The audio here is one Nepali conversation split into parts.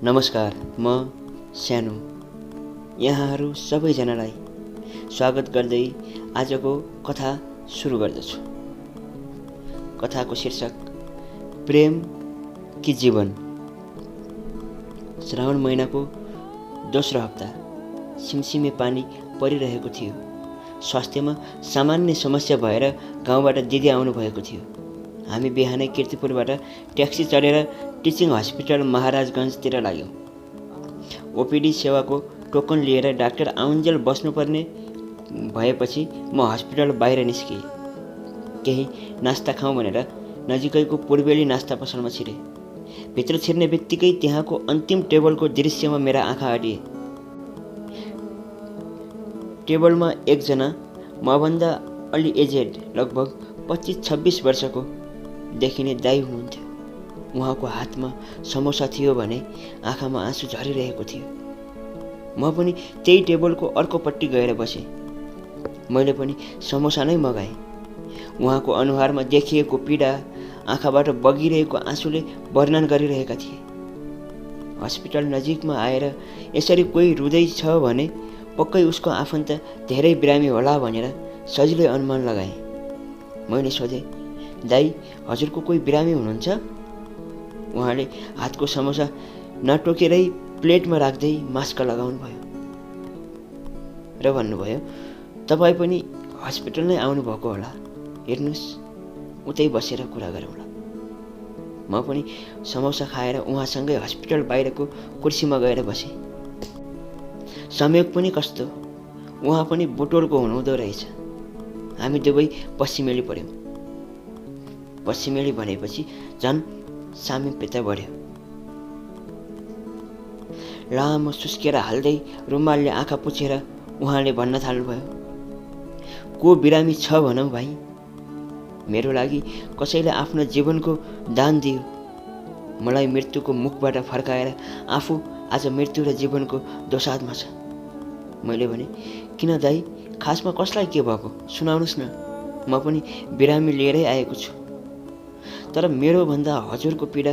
नमस्कार, म सानो यहाँहरू सबैजनालाई स्वागत गर्दै आजको कथा सुरु गर्दछु। कथाको शीर्षक प्रेम कि जीवन। श्रावण महिनाको दोस्रो हप्ता सिमसिमे पानी परिरहेको थियो। स्वास्थ्यमा सामान्य समस्या भएर गाउँबाट दिदी आउनु भएको थियो। हामी बिहानै कीर्तिपुरबाट ट्याक्सी चढेर टिचिङ हस्पिटल महाराजगञ्जतिर लाग्यौँ। ओपिडी सेवाको टोकन लिएर डाक्टर आउन्जेल बस्नुपर्ने भएपछि म हस्पिटल बाहिर निस्केँ। केही नास्ता खाउँ भनेर नजिकैको पूर्वेली नास्ता पसलमा छिरे। भित्र छिर्ने बित्तिकै त्यहाँको अन्तिम टेबलको दृश्यमा मेरा आँखा अडिए। टेबलमा एकजना मभन्दा अलि एजेड लगभग 25-26 वर्षको देखिने दाइ हुनुहुन्थ्यो। उहाँको हातमा समोसा थियो भने आँखामा आँसु झरिरहेको थियो। म पनि त्यही टेबलको अर्कोपट्टि गएर बसेँ। मैले पनि समोसा नै मगाएँ। उहाँको अनुहारमा देखिएको पीडा आँखाबाट बगिरहेको आँसुले वर्णन गरिरहेका थिए। हस्पिटल नजिकमा आएर यसरी कोही रुँदैछ भने पक्कै उसको आफन्त धेरै बिरामी होला भनेर सजिलै अनुमान लगाएँ। मैले सोधेँ, दाइ, हजुरको कोही बिरामी हुनुहुन्छ? उहाँले हातको समोसा नटोकेरै प्लेटमा राख्दै मास्क लगाउनु भयो र भन्नुभयो, तपाईँ पनि हस्पिटल नै आउनुभएको होला, हेर्नुहोस्, उतै बसेर कुरा गरौँला। म पनि समोसा खाएर उहाँसँगै हस्पिटल बाहिरको कुर्सीमा गएर बसेँ। संयोग पनि कस्तो, उहाँ पनि बुटोलको हुनुहुँदो रहेछ। हामी दुवै पश्चिमेली पऱ्यौँ। पश्चिमेली भनेपछि झन् सामिप्यता बढ्यो। लामो सुस्केर हाल्दै रुमालले आँखा पुछेर उहाँले भन्न थाल्नुभयो, को बिरामी छ भनौँ भाइ? मेरो लागि कसैले आफ्नो जीवनको दान दियो। मलाई मृत्युको मुखबाट फर्काएर आफू आज मृत्यु र जीवनको दोसाँधमा छ। मैले भने, किन दाइ, खासमा कसलाई के भएको सुनाउनुहोस् न, म पनि बिरामी लिएरै आएको छु। तर मेरो भन्दा हजुरको पीडा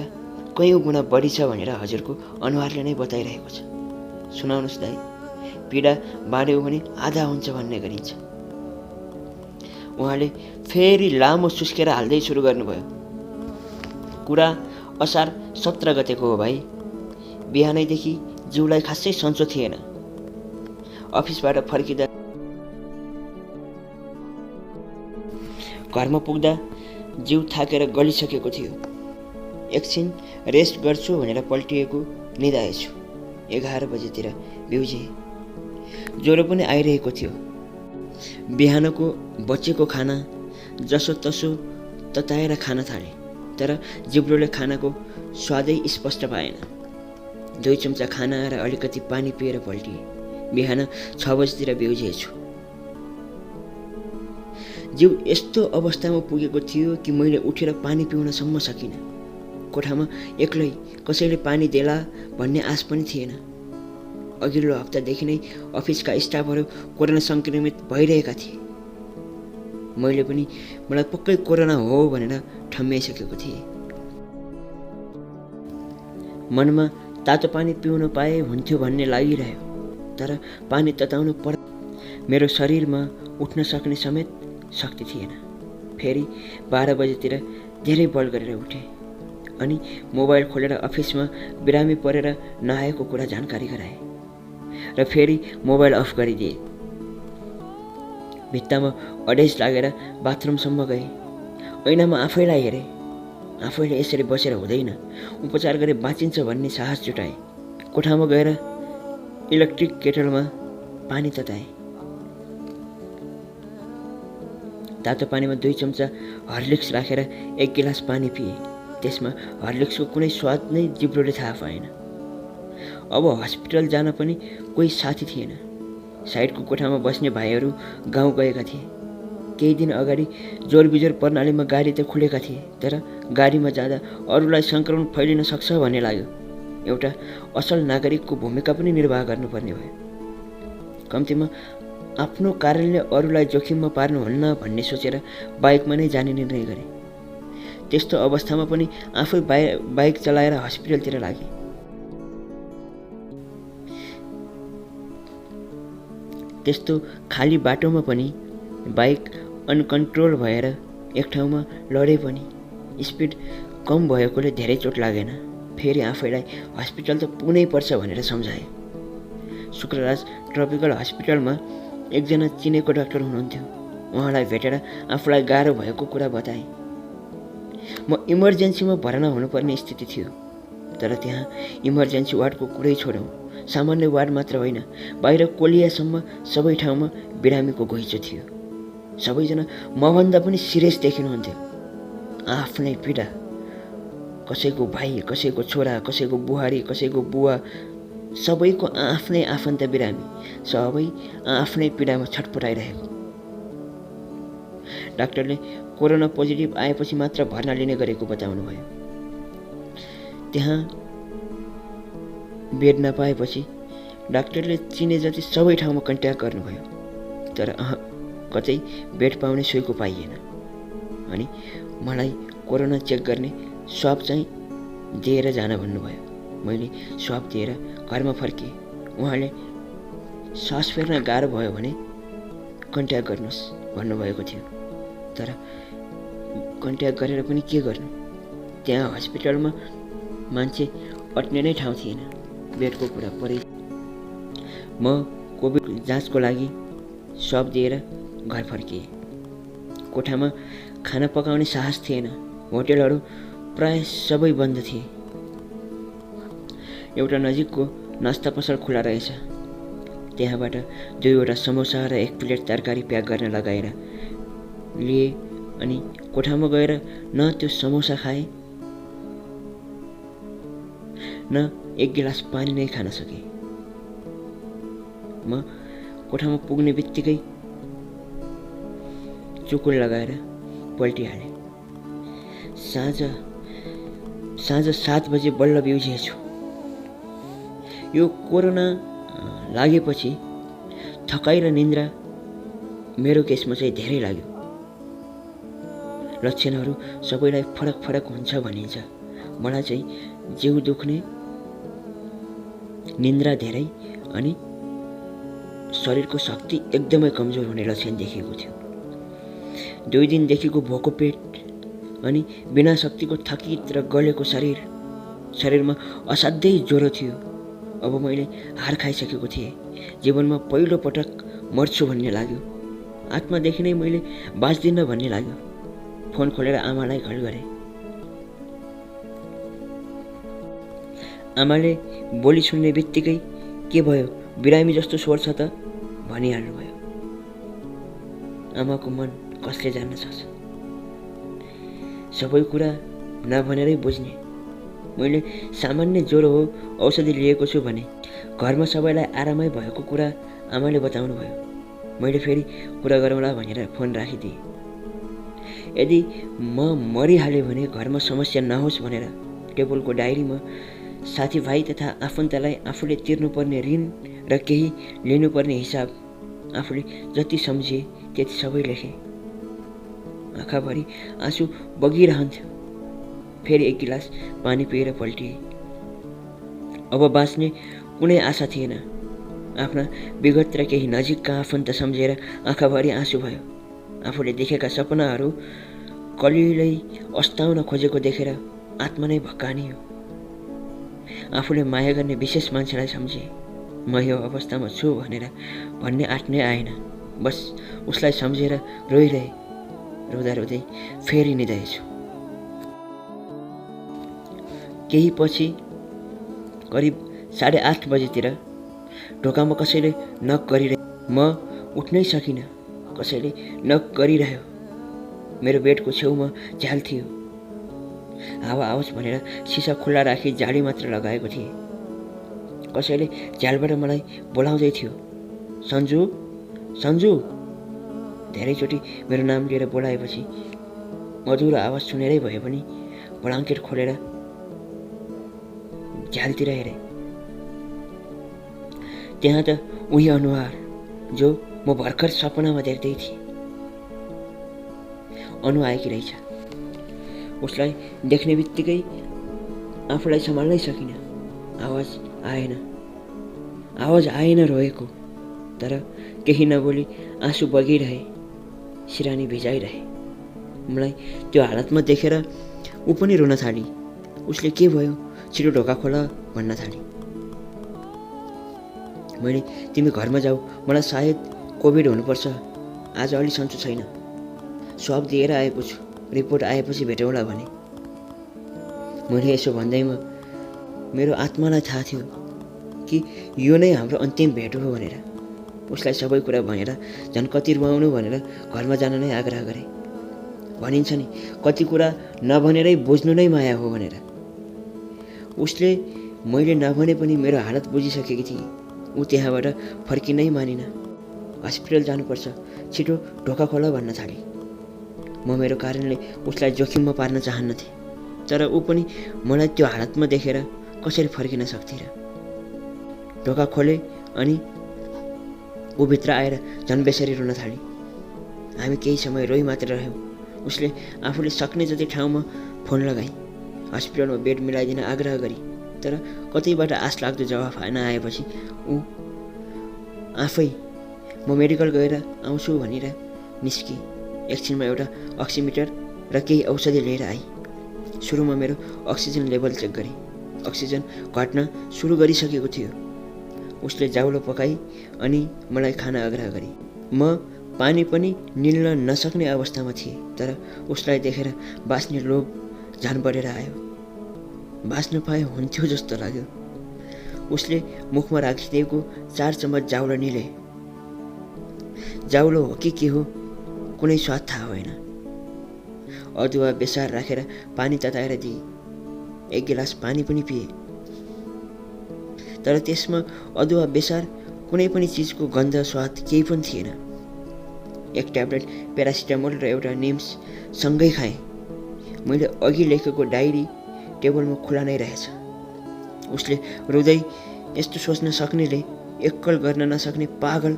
कयौँ गुणा बढी छ भनेर हजुरको अनुहारले नै बताइरहेको छ। सुनाउनुहोस् दाइ, पीडा बाँड्यो भने आधा हुन्छ भन्ने गरिन्छ। उहाँले फेरि लामो सुस्केर हाल्दै सुरु गर्नुभयो, कुरा असार 17 गतेको हो भाइ। बिहानैदेखि जिउलाई खासै सन्चो थिएन। अफिसबाट फर्किँदा घरमा पुग्दा जिउ थाकेर गलिसकेको थियो। एकछिन रेस्ट गर्छु भनेर पल्टिएको निदाएछु। 11 बजेतिर बिउजे। ज्वरो पनि आइरहेको थियो। बिहानको बचेको खाना जसोतसो तताएर खान थालेँ, तर जिब्रोले खानाको स्वादै स्पष्ट पाएन। 2 चम्चा खाना र अलिकति पानी पिएर पल्टिएँ। बिहान 6 बजेतिर बिउजेछु। जिउ यस्तो अवस्थामा पुगेको थियो कि मैले उठेर पानी पिउनसम्म सकिनँ। कोठामा एक्लै कसैले पानी देला भन्ने आश पनि थिएन। अघिल्लो हप्तादेखि नै अफिसका स्टाफहरू कोरोना सङ्क्रमित भइरहेका थिए। मैले पनि मलाई पक्कै कोरोना हो भनेर ठम्मिसकेको थिएँ। मनमा तातो पानी पिउन पाए हुन्थ्यो भन्ने लागिरह्यो, तर पानी तताउनु मेरो शरीरमा उठ्न सक्ने समेत शक्ति थिएन। फेरि 12 बजेतिर धेरै बल गरेर उठेँ अनि मोबाइल खोलेर अफिसमा बिरामी परेर नआएको कुरा जानकारी गराएँ र फेरि मोबाइल अफ गरिदिएँ। भित्तामा अडेस लागेर बाथरुमसम्म गएँ। ऐनामा आफैलाई हेरेँ। आफैले यसरी बसेर हुँदैन, उपचार गरे बाँचिन्छ भन्ने साहस जुटाएँ। कोठामा गएर इलेक्ट्रिक केटलमा पानी तताएँ। तातो पानीमा 2 चम्चा हर्लिक्स राखेर 1 गिलास पानी पिएँ। त्यसमा हर्लिक्सको कुनै स्वाद नै जिब्रोले थाहा पाएन। अब हस्पिटल जान पनि कोही साथी थिएन। साइडको कोठामा बस्ने भाइहरू गाउँ गएका थिए। केही दिन अगाडि जोरबिजोर प्रणालीमा गाडी त खुलेका थिए, तर गाडीमा जाँदा अरूलाई सङ्क्रमण फैलिन सक्छ भन्ने लाग्यो। एउटा असल नागरिकको भूमिका पनि निर्वाह गर्नुपर्ने भयो। कम्तीमा आफ्नो कारणले अरूलाई जोखिममा पार्नुहुन्न भन्ने सोचेर बाइकमा नै जाने निर्णय गरेँ। त्यस्तो अवस्थामा पनि आफै बाइक चलाएर हस्पिटलतिर लागेँ। त्यस्तो खाली बाटोमा पनि बाइक अनकन्ट्रोल भएर एक ठाउँमा लडे पनि स्पिड कम भएकोले धेरै चोट लागेन। फेरि आफैलाई हस्पिटल त पुनै पर्छ भनेर सम्झाए। शुक्रराज ट्रपिकल हस्पिटलमा एकजना चिनेको डाक्टर हुनुहुन्थ्यो। उहाँलाई भेटेर आफूलाई गाह्रो भएको कुरा बताएँ। म इमर्जेन्सीमा भर्ना हुनुपर्ने स्थिति थियो, तर त्यहाँ इमर्जेन्सी वार्डको कुरै छोडौँ, सामान्य वार्ड मात्र होइन, बाहिर कोलियासम्म सबै ठाउँमा बिरामीको घुइँचो थियो। सबैजना मभन्दा पनि सिरियस देखिनुहुन्थ्यो। आफ्नै पीडा, कसैको भाइ, कसैको छोरा, कसैको बुहारी, कसैको बुवा, सबैको आफ्नै आफन्त बिरामी, सबै आफ्नै पीडामा छटपटाइरहेको। डाक्टरले कोरोना पोजिटिभ आएपछि मात्र भर्ना लिने गरेको बताउनुभयो। त्यहाँ बेड नपाएपछि डाक्टरले चिने जति सबै ठाउँमा कन्ट्याक्ट गर्नुभयो, तर कतै बेड पाउने सोइको पाइएन। अनि मलाई कोरोना चेक गर्ने स्वाब चाहिँ दिएर जान भन्नुभयो। मैले स्वाब दिएर घरमा फर्केँ। उहाँले सास फेर्न गाह्रो भयो भने कन्ट्याक्ट गर्नुहोस् भन्नुभएको थियो, तर कन्ट्याक्ट गरेर पनि के गर्नु? त्यहाँ हस्पिटलमा मान्छे अट्ने नै ठाउँ थिएन। बेडको कुरा परे। म कोभिड जाँचको लागि स्वाब दिएर घर फर्किएँ। कोठामा खाना पकाउने साहस थिएन। होटेलहरू प्राय सबै बन्द थिए। एउटा नजिकको नास्ता पसल खुला रहेछ। त्यहाँबाट 2वटा समोसा र 1 प्लेट तरकारी प्याक गर्न लगाएर लिए अनि कोठामा गएर न त्यो समोसा खाएँ न 1 गिलास पानी नै खान सकेँ। म कोठामा पुग्ने बित्तिकै चुकुल लगाएर पल्टिहालेँ। साँझ 7 बजे बल्ल बिउजिएछु। यो कोरोना लागेपछि थकाइ र निन्द्रा मेरो केसमा चाहिँ धेरै लाग्यो। लक्षणहरू सबैलाई फरक फरक हुन्छ भनिन्छ। मलाई चाहिँ जिउ दुख्ने, निन्द्रा धेरै अनि शरीरको शक्ति एकदमै कमजोर हुने लक्षण देखिएको थियो। 2 दिनदेखिको भोको पेट अनि बिना शक्तिको थकित र गलेको शरीरमा असाध्यै ज्वरो थियो। अब मैले हार खाइसकेको थिएँ। जीवनमा पहिलो पटक मर्छु भन्ने लाग्यो। आत्मादेखि नै मैले बाँच्दिनँ भन्ने लाग्यो। फोन खोलेर आमालाई कल गरेँ। आमाले बोली सुन्ने बित्तिकै के भयो, बिरामी जस्तो स्वर छ त भनिहाल्नुभयो। आमाको मन कसले जान्न सक्छ। सबै कुरा नभनेरै बुझ्ने। मैले सामान्य ज्वरो हो, औषधि लिएको छु भने घरमा सबैलाई आरामै भएको कुरा आमाले बताउनु भयो। मैले फेरि कुरा गरौँला भनेर फोन राखिदिएँ। यदि म मरिहालेँ भने घरमा समस्या नहोस् भनेर टेबलको डायरीमा साथीभाइ तथा आफन्तलाई आफूले तिर्नुपर्ने ऋण र केही लिनुपर्ने हिसाब आफूले जति सम्झे त्यति सबै लेखेँ। आँखाभरि आँसु बगिरहन्थ्यो। फेरि 1 गिलास पानी पिएर पल्टिएँ। अब बाँच्ने कुनै आशा थिएन। आफ्ना विगत र केही नजिकका आफन्त सम्झेर आँखाभरि आँसु भयो। आफूले देखेका सपनाहरू कलिलै अस्ताउन खोजेको देखेर आत्मा नै भक्कानियो। आफूले माया गर्ने विशेष मान्छेलाई सम्झेँ। म यो अवस्थामा छु भनेर भन्ने आँट नै आएन। बस उसलाई सम्झेर रोइरहेँ। रोँदा रोँदै फेरि निदाएछु। केही पछि करिब 8:30 बजेतिर ढोकामा कसैले नक गरिरहे। म उठ्नै सकिनँ। कसैले नक गरिरह्यो। मेरो बेडको छेउमा झ्याल थियो। हावा आओस् भनेर सिसा खुल्ला राखी जाली मात्र लगाएको थिएँ। कसैले झ्यालबाट मलाई बोलाउँदै थियो, सन्जु सन्जु। धेरैचोटि मेरो नाम लिएर बोलाएपछि मधुरो आवाज सुनेरै भए पनि ब्ल्याङ्केट खोलेर झ्यालतिर हेरेँ। त्यहाँ त उही अनुहार जो म भर्खर सपनामा देख्दै थिएँ। अनु आएकी रहेछ। उसलाई देख्ने बित्तिकै आफूलाई सम्हाल्नै सकिनँ। आवाज आएन रोएको। तर केही नबोली आँसु बगिरहे, सिरानी भिजाइरहे। मलाई त्यो हालतमा देखेर ऊ पनि रुन थाली। उसले के भयो, छिटो ढोका खोला भन्न थाली। मैले तिमी घरमा जाऊ, मलाई सायद कोभिड हुनुपर्छ, आज अलि सन्चो छैन। स्वाब दिएर आएको छु, रिपोर्ट आएपछि भेटौँला भने। मैले यसो भन्दैमा मेरो आत्मालाई थाहा थियो कि यो नै हाम्रो अन्तिम भेट हो भनेर। उसलाई सबै कुरा भनेर झन् कति रुवाउनु भनेर घरमा जान नै आग्रह गरे। भनिन्छ नि, कति कुरा नभनेरै बुझ्नु नै माया हो भनेर। उसले मैले नभने पनि मेरो हालत बुझिसकेकी थिए। ऊ त्यहाँबाट फर्किनै मानिन। हस्पिटल जानुपर्छ, छिटो ढोका खोला भन्न थाली। म मेरो कारणले उसलाई जोखिममा पार्न चाहन्नथेँ, तर ऊ पनि मलाई त्यो हालतमा देखेर कसरी फर्किन सक्थे र। ढोका खोले अनि ऊ भित्र आएर झन् बेसरी रुन थाली। हामी केही समय रोइ मात्र रह्यौँ। उसले आफूले सक्ने जति ठाउँमा फोन लगाई, हस्पिटलमा बेड मिलाइदिन आग्रह गरी, तर कतैबाट आश लाग्दो जवाफ नआएपछि ऊ आफै म मेडिकल गएर आउँछु भनेर निस्की। एकछिनमा एउटा अक्सिमिटर र केही औषधि लिएर आई। सुरुमा मेरो अक्सिजन लेभल चेक गरे। अक्सिजन घट्न सुरु गरिसकेको थियो। उसले जाउलो पकाई अनि मलाई खान आग्रह गरे। म पानी पनि निल्न नसक्ने अवस्थामा थिएँ, तर उसलाई देखेर बाँच्ने लोभ झन् बढेर आयो। बाँच्न पाए हुन्थ्यो जस्तो लाग्यो। उसले मुखमा राखिदिएको 4 चम्मच जाउलो निले। जाउलो हो कि के हो, कुनै स्वाद थाहा भएन। अदुवा बेसार राखेर पानी तताएर दिए। 1 गिलास पानी पनि पिए, तर त्यसमा अदुवा बेसार कुनै पनि चिजको गन्ध स्वाद केही पनि थिएन। 1 ट्याब्लेट प्यारासिटामोल र एउटा निम्स सँगै खाएँ। मैले अघि लेखेको डायरी टेबलमा खुला नै रहेछ। उसले रुँदै यस्तो सोच्न सक्नेले एक्कल गर्न नसक्ने पागल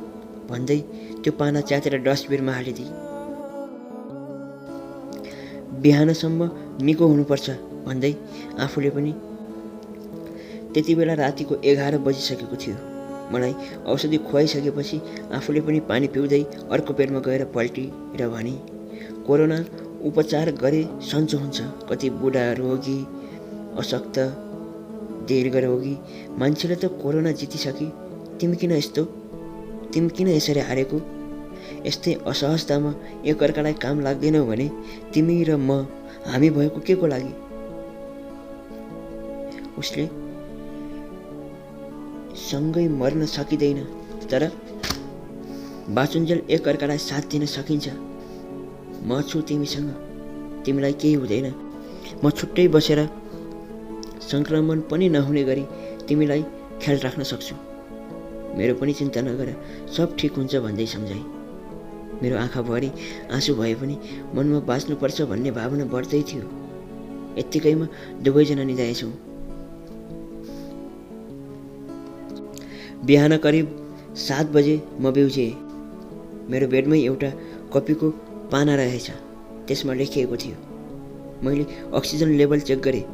भन्दै त्यो पाना च्यातेर डस्टबिनमा हालिदिए। बिहानसम्म निको हुनुपर्छ भन्दै आफूले पनि। त्यति बेला रातिको 11 बजिसकेको थियो। मलाई औषधि खुवाइसकेपछि आफूले पनि पानी पिउँदै अर्को बेडमा गएर पल्टिएर भने, कोरोना उपचार गरे सन्चो हुन्छ। कति बुढा रोगी, अशक्त, दीर्घ रोगी मान्छेले त कोरोना जितिसके। तिमी किन यसरी हारेको? यस्तै असहजतामा एकअर्कालाई काम लाग्दैनौ भने तिमी र म हामी भएको के को लागि? उसले सँगै मर्न सकिँदैन, तर बाँचुन्जेल एकअर्कालाई साथ दिन सकिन्छ। म छु तिमीसँग, तिमीलाई केही हुँदैन। म छुट्टै बसेर सङ्क्रमण पनि नहुने गरी तिमीलाई ख्याल राख्न सक्छु। मेरो पनि चिन्ता नगर, सब ठिक हुन्छ भन्दै सम्झाइ। मेरो आँखाभरि आँसु भए पनि मनमा बाँच्नुपर्छ भन्ने भावना बढ्दै थियो। यत्तिकैमा दुवैजना निदाएछौँ। बिहान करिब 7 बजे म बिउजिएँ। मेरो बेडमै एउटा कपीको पाना रहेछ। त्यसमा लेखिएको थियो। मैले अक्सिजन लेभल चेक गरेँ।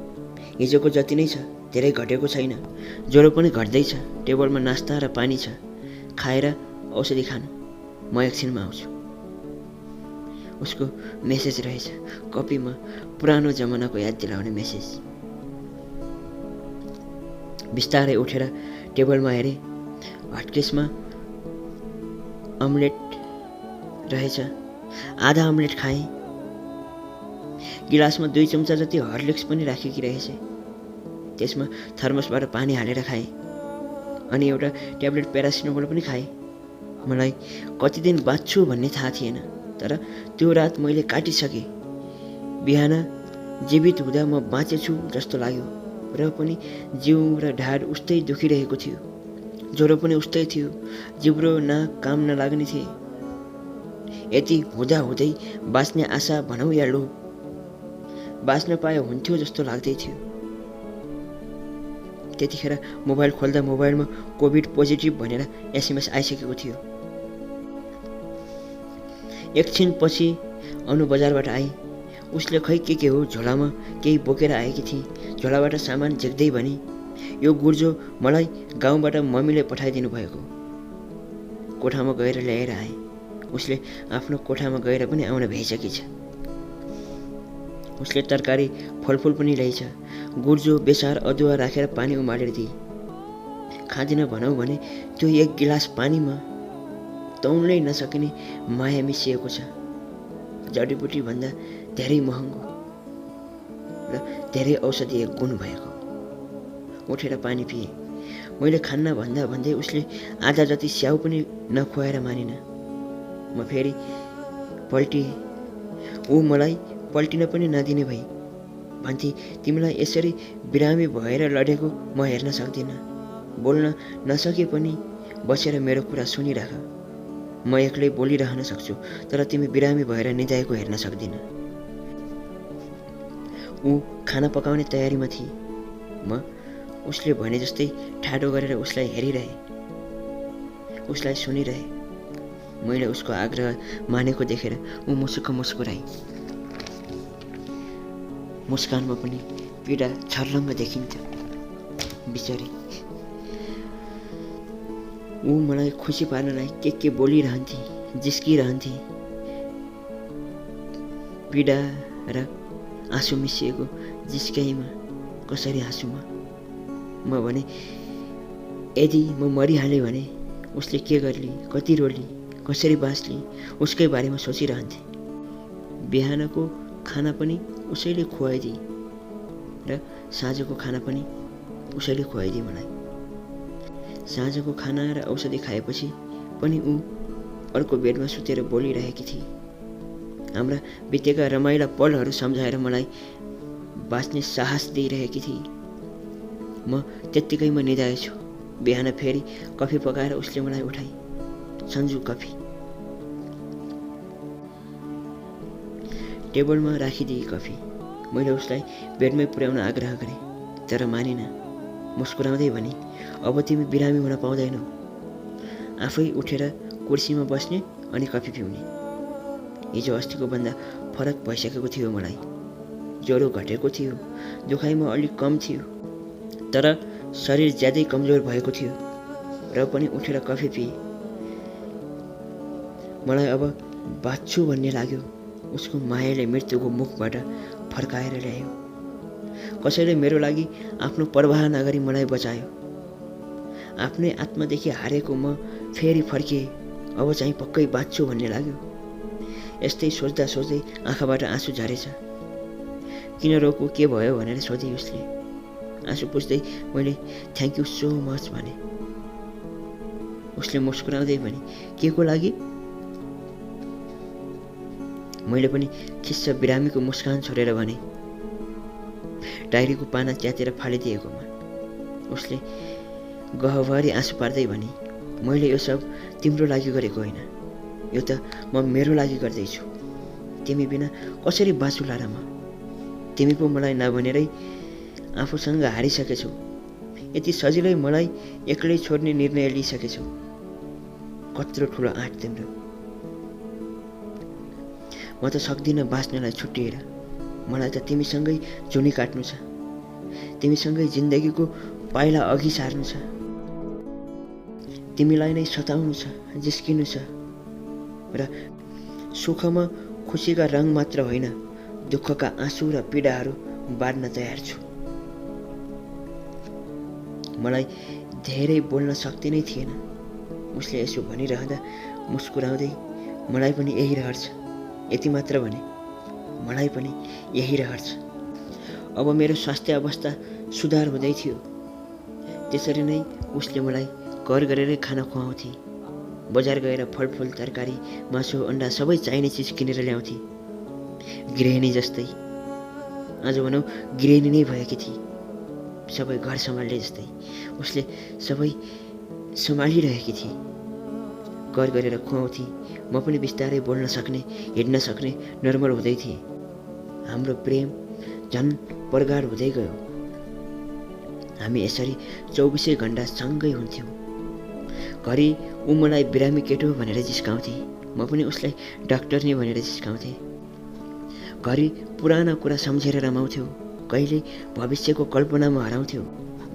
हिजोको जति नै छ, धेरै घटेको छैन। ज्वरो पनि घट्दैछ। टेबलमा नास्ता र पानी छ, खाएर औषधि खानु। म एकछिनमा आउँछु। उसको मेसेज रहेछ। कपीमा पुरानो जमानाको याद दिलाउने मेसेज। बिस्तारै उठेर टेबलमा हेरेँ। हटकेसमा अमलेट रहेछ। आधा अमलेट खाएँ। गिलासमा 2 चम्चा जति हर्लिक्स पनि राखेकी रहेछ। त्यसमा थर्मसबाट पानी हालेर खाएँ अनि एउटा ट्याब्लेट प्यारासिटामोल पनि खाएँ। मलाई कति दिन बाँच्छु भन्ने थाहा थिएन, तर त्यो रात मैले काटिसकेँ। बिहान जीवित हुँदा म बाँचेछु जस्तो लाग्यो, र पनि जिउ र ढाड उस्तै दुखिरहेको थियो। ज्वरो पनि उस्तै थियो। जिब्रो नाक काम नलाग्ने थिए। यति हुँदाहुँदै बाँच्ने आशा भनौँ या लोभ, बाँच्न पाए हुन्थ्यो जस्तो लाग्दै थियो। त्यतिखेर मोबाइल खोल्दा मोबाइलमा कोभिड पोजिटिभ भनेर एसएमएस आइसकेको थियो। एकछिनपछि अनु बजारबाट आई। उसले खै के हो झोलामा केही बोकेर आएकी थिए। झोलाबाट सामान झिक्दै भने, यो गुर्जो मलाई गाउँबाट मम्मीले पठाइदिनु भएको। कोठामा गएर ल्याएर आए। उसले आफ्नो कोठामा गएर पनि आउन भ्याइसकी छ। उसले तरकारी फलफुल पनि ल्याइछ। गुर्जो बेसार अदुवा राखेर पानी उमालेर दिए। खाँदिन भनौँ भने त्यो एक गिलास पानीमा तौल्नै नसकिने माया मिसिएको छ। जडीबुटी भन्दा धेरै महँगो र धेरै औषधीय गुण भएको। उठेर पानी पिए। मैले खान्न भन्दा भन्दै उसले आधा जति स्याउ पनि नखुवाएर मानिन। म फेरि पल्टिएँ। ऊ मलाई पल्टिन पनि नदिने भई भन्थे, तिमीलाई यसरी बिरामी भएर लडेको म हेर्न सक्दिनँ। बोल्न नसके पनि बसेर मेरो कुरा सुनिराख। म एक्लै बोलिरहन सक्छु, तर तिमी बिरामी भएर निदाएको हेर्न सक्दिनँ। ऊ खाना पकाउने तयारीमा थिए। म उसले भने जस्तै ठाडो गरेर उसलाई हेरिरहेँ, उसलाई सुनिरहेँ। मैले उसको आग्रह मानेको देखेर ऊ मुसुक्क मुस्कुराई। मुस्कानमा पनि पीडा छर्लङ्ग देखिन्थ्यो। बिचरी ऊ मलाई खुसी पार्नलाई के बोलिरहन्थे, जिस्किरहन्थे। पीडा र आँसु मिसिएको जिस्काइमा कसरी हाँसु म भने यदि म मरिहालेँ भने उसले के गर्ली, कति रोली, कसरी बाँच्ली, उसकै बारेमा सोचिरहन्थे। बिहानको खाना पनि उसैले खुवाइदिए र साँझको खाना पनि उसैले खुवाइदिए मलाई। साँझको खाना र औषधि खाएपछि पनि ऊ अर्को बेडमा सुतेर बोलिरहेकी थिए। हाम्रा बितेका रमाइला पलहरू सम्झाएर मलाई बाँच्ने साहस दिइरहेकी थिए। म त्यत्तिकैमा निदाएछु। बिहान फेरि कफी पकाएर उसले मलाई उठाई। सन्जु कफी। टेबलमा राखिदिए कफी। मैले उसलाई बेडमै पुर्याउन आग्रह गरेँ, तर मानिन। मुस्कुराउँदै भने, अब तिमी बिरामी हुन पाउँदैनौ। आफै उठेर कुर्सीमा बस्ने अनि कफी पिउने। हिजो अस्तिको भन्दा फरक भइसकेको थियो मलाई। ज्वरो घटेको थियो, दुखाइमा अलिक कम थियो, तर शरीर ज्यादै कमजोर भएको थियो। र पनि उठेर कफी पिए। मलाई अब बाँच्छु भन्ने लाग्यो। उसको मायाले मृत्युको मुखबाट फर्काएर ल्यायो। कसैले मेरो लागि आफ्नो परवाह नगरी मलाई बचायो। आफ्नै आत्मादेखि हारेको म फेरि फर्किएँ। अब चाहिँ पक्कै बाँच्छु भन्ने लाग्यो। यस्तै सोच्दा सोच्दै आँखाबाट आँसु झरेछ। किन रोको, के भयो भनेर सोधे उसले। आँसु पुस्दै मैले थ्याङ्क यू सो मच भने। उसले मुस्कुराउँदै भने, के को लागि? मैले पनि खिस्स बिरामीको मुस्कान छोडेर भने, डायरीको पाना च्यातेर फालिदिएकोमा। उसले गहभरि आँसु पार्दै भने, मैले यो सब तिम्रो लागि गरेको होइन, यो त म मेरो लागि गर्दैछु। तिमी बिना कसरी बाँचुला र म? तिमी पो मलाई नभनेरै आफूसँग हारिसकेछौ। यति सजिलै मलाई एक्लै छोड्ने निर्णय लिइसकेछौ। कत्रो ठुलो आँट तिम्रो। म त सक्दिनँ बाँच्नलाई छुट्टिएर। मलाई त तिमीसँगै जुनी काट्नु छ, तिमीसँगै जिन्दगीको पाइला अघि सार्नु छ। तिमीलाई नै सताउनु छ, जिस्किनु छ र सुखमा खुसीका रङ मात्र होइन, दुःखका आँसु र पीडाहरू बाँड्न तयार छु। मलाई धेरै बोल्न सक्ति नै थिएन। उसले यसो भनिरहँदा मुस्कुराउँदै, मलाई पनि यही रहर छ, यति मात्र भने, मलाई पनि यही रहर छ। अब मेरो स्वास्थ्य अवस्था सुधार हुँदै थियो। त्यसरी नै उसले मलाई कर गरेरै खाना खुवाउँथे। बजार गएर फलफुल, तरकारी, मासु, अन्डा सबै चाहिने चिज किनेर ल्याउँथे। गृहिणी जस्तै, आज भनौँ गृहिणी नै भएकी थिए। सबै घर सम्हाल्ने जस्तै उसले सबै सम्हालिरहेकी थिए। कर गरेर खुवाउँथे। म पनि बिस्तारै बोल्न सक्ने, हिँड्न सक्ने, नर्मल हुँदै थिएँ। हाम्रो प्रेम झन् प्रगाढ हुँदै गयो। हामी यसरी 24 घण्टा सँगै हुन्थ्यौँ। घरि ऊ मलाई बिरामी केटो भनेर जिस्काउँथे, म पनि उसलाई डाक्टरनी भनेर जिस्काउँथेँ। घरि पुराना कुरा सम्झेर रमाउँथ्यौँ, कहिले भविष्यको कल्पनामा हराउँथ्यौँ।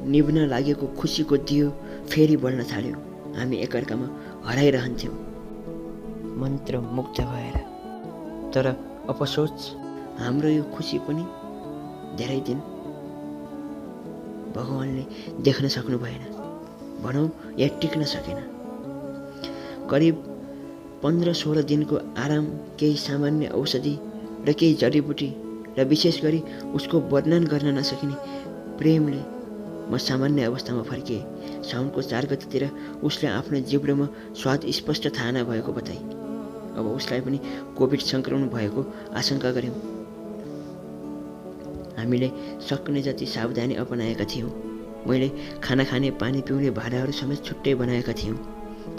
निभ्न लागेको खुसीको दियो फेरि बल्न थाल्यो। हामी एकअर्कामा हराइरहन्थ्यौँ मन्त्रमुग्ध भएर। तर अफसोस हाम्रो यो खुसी पनि धेरै दिन भगवानले देख्न सक्नु भएन, भनौँ या टिक्न सकेन। करिब 15-16 दिनको आराम, केही सामान्य औषधि र केही जडीबुटी र विशेष गरी उसको वर्णन गर्न नसकिने प्रेमले म सामान्य अवस्थामा फर्किएँ। साउनको 4 गतितिर उसले आफ्नो जिब्रोमा स्वाद स्पष्ट थाहा नभएको बताए। अब उसलाई पनि कोभिड सङ्क्रमण भएको आशंका गऱ्यौँ। हामीले सक्ने जति सावधानी अपनाएका थियौँ। मैले खाना खाने, पानी पिउने भाँडाहरू समेत छुट्टै बनाएका थियौँ।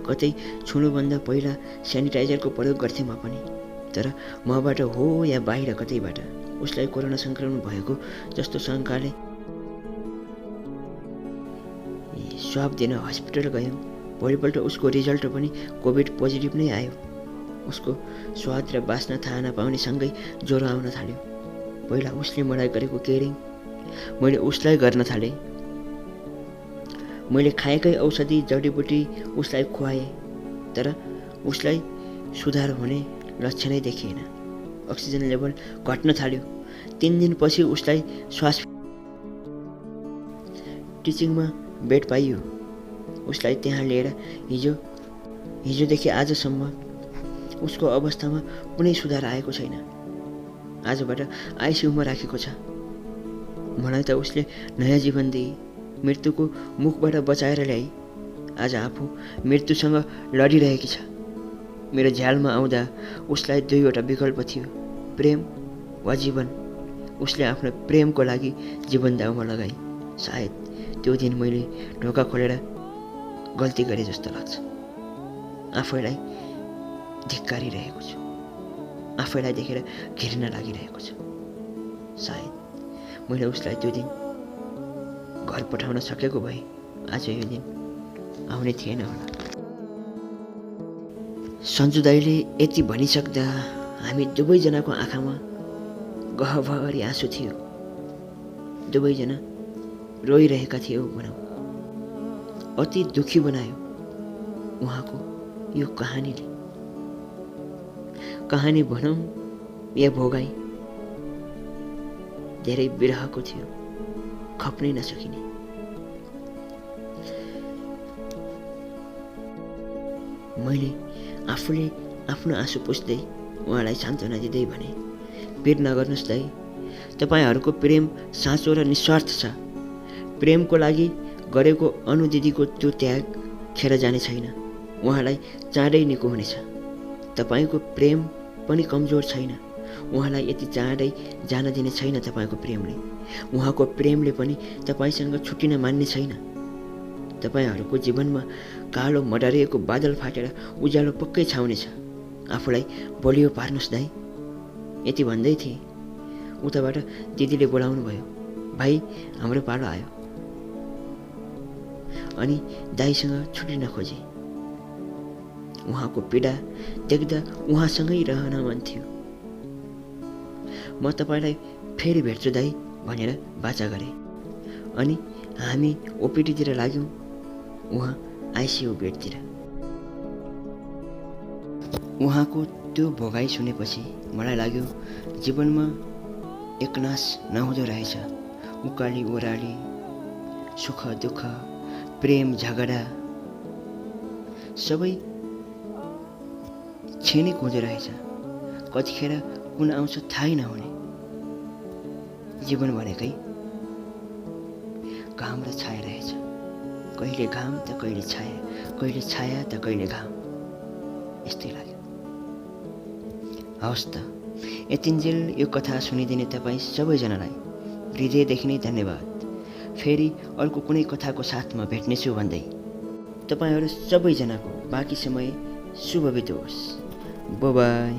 कतै छुनुभन्दा पहिला सेनिटाइजरको प्रयोग गर्थेँ म पनि। तर मबाट हो या बाहिर कतैबाट उसलाई कोरोना सङ्क्रमण भएको जस्तो शङ्काले स्वाब दिन हस्पिटल गयौँ। भोलिपल्ट उसको रिजल्ट पनि कोभिड पोजिटिभ नै आयो। उसको स्वाद र बास्ना थाहा नपाउने सँगै ज्वरो आउन थाल्यो। पहिला उसले मलाई गरेको केयरिङ मैले उसलाई गर्न थालेँ। मैले खाएकै औषधि जडीबुटी उसलाई खुवाएँ, तर उसलाई सुधार हुने लक्षणै देखिएन। अक्सिजन लेभल घट्न थाल्यो। 3 दिनपछि उसलाई श्वास टिचिङमा बेड पाइयो। उसलाई त्यहाँ लिएर हिजोदेखि आजसम्म उसको अवस्थामा कुनै सुधार आएको छैन। आजबाट आइसियुमा राखेको छ। मलाई त उसले नयाँ जीवन दिए, मृत्युको मुखबाट बचाएर ल्याए। आज आफू मृत्युसँग लडिरहेकी छ। मेरो झ्यालमा आउँदा उसलाई 2वटा विकल्प थियो, प्रेम वा जीवन। उसले आफ्नो प्रेमको लागि जीवन दाउमा लगाई। सायद त्यो दिन मैले ढोका खोलेर गल्ती गरेँ जस्तो लाग्छ। आफैलाई धिक्कारिरहेको छु। आफैलाई देखेर घृणा लागिरहेको छ। सायद मैले उसलाई त्यो दिन घर पठाउन सकेको भए आज यो दिन आउने थिएन होला। सन्जु दाइले यति भनिसक्दा हामी दुवैजनाको आँखामा गहभरि आँसु थियो। दुवैजना रोइरहेका थियौँ भनौँ। अति दुखी बनायो उहाँको यो कहानीले। कहानी भनौँ या भोगाई धेरै विरहको थियो, खप्नै नसकिने। मैले आफूले आफ्नो आँसु पुस्दै उहाँलाई सान्त्वना दिँदै भने, पीर नगर्नुहोस् दाइ, तपाईँहरूको प्रेम साँचो र निस्वार्थ छ। प्रेमको लागि गरेको अनुदिदीको त्यो त्याग खेर जाने छैन। उहाँलाई चाँडै निको हुनेछ। तपाईँको प्रेम पनि कमजोर छैन। उहाँलाई यति चाँडै जान दिने छैन तपाईँको प्रेमले। उहाँको प्रेमले पनि तपाईँसँग छुट्टिन मान्ने छैन। तपाईँहरूको जीवनमा कालो मडरिएको बादल फाटेर उज्यालो पक्कै छाउनेछ। आफूलाई बलियो पार्नुहोस् दाइ। यति भन्दै थिएँ, उताबाट दिदीले बोलाउनु भयो, भाइ हाम्रो पालो आयो। अनि दाइसँग छुट्टिन खोजे। उहाँको पीडा देख्दा उहाँसँगै रहन मन थियो। म तपाईँलाई फेरि भेट्छु दाइ भनेर बाचा गरेँ। अनि हामी ओपिडीतिर लाग्यौँ, उहाँ आइसियु बेडतिर। उहाँको त्यो भोगाई सुनेपछि मलाई लाग्यो जीवनमा एकनाश नहुँदो रहेछ। उकाली ओह्राली, सुख दुःख, प्रेम झगडा सबै क्षणिक हुँदो रहेछ। कतिखेर कुन आउँछ थाहै नहुने। जीवन भनेकै घाम र छाया रहेछ। कहिले घाम त कहिले छाया, कहिले छाया त कहिले घाम। यस्तै लाग्यो। हवस् त, यतिन्जेल यो कथा सुनिदिने तपाईँ सबैजनालाई हृदयदेखि नै धन्यवाद। फेरि अर्को कुनै कथाको साथमा भेट्नेछु भन्दै तपाईँहरू सबैजनाको बाँकी समय शुभ बितोस्। बाई।